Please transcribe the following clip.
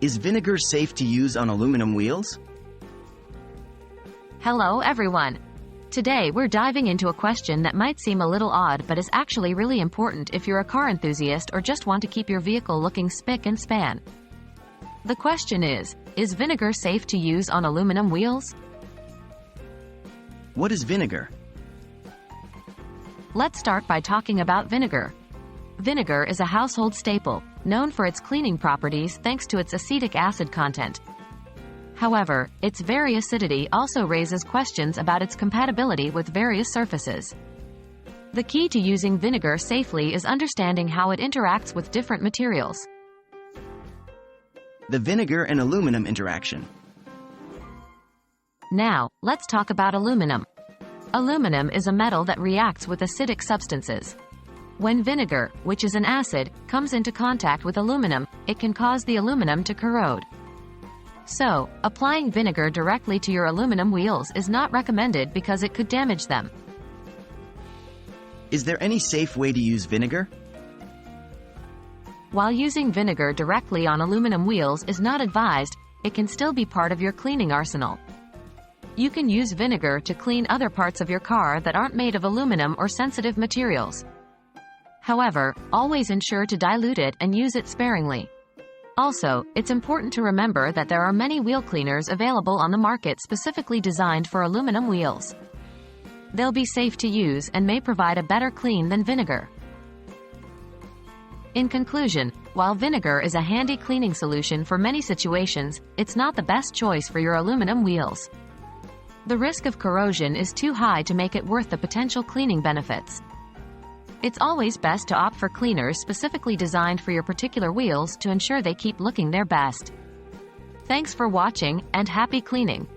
Is vinegar safe to use on aluminum wheels? Hello everyone! Today we're diving into a question that might seem a little odd but is actually really important if you're a car enthusiast or just want to keep your vehicle looking spick and span. The question is vinegar safe to use on aluminum wheels? What is vinegar? Let's start by talking about vinegar. Vinegar is a household staple, known for its cleaning properties thanks to its acetic acid content. However, its very acidity also raises questions about its compatibility with various surfaces. The key to using vinegar safely is understanding how it interacts with different materials. The vinegar and aluminum interaction. Now, let's talk about aluminum. Aluminum is a metal that reacts with acidic substances. When vinegar, which is an acid, comes into contact with aluminum, it can cause the aluminum to corrode. So, applying vinegar directly to your aluminum wheels is not recommended because it could damage them. Is there any safe way to use vinegar? While using vinegar directly on aluminum wheels is not advised, it can still be part of your cleaning arsenal. You can use vinegar to clean other parts of your car that aren't made of aluminum or sensitive materials. However, always ensure to dilute it and use it sparingly. Also, it's important to remember that there are many wheel cleaners available on the market specifically designed for aluminum wheels. They'll be safe to use and may provide a better clean than vinegar. In conclusion, while vinegar is a handy cleaning solution for many situations, it's not the best choice for your aluminum wheels. The risk of corrosion is too high to make it worth the potential cleaning benefits. It's always best to opt for cleaners specifically designed for your particular wheels to ensure they keep looking their best. Thanks for watching, and happy cleaning!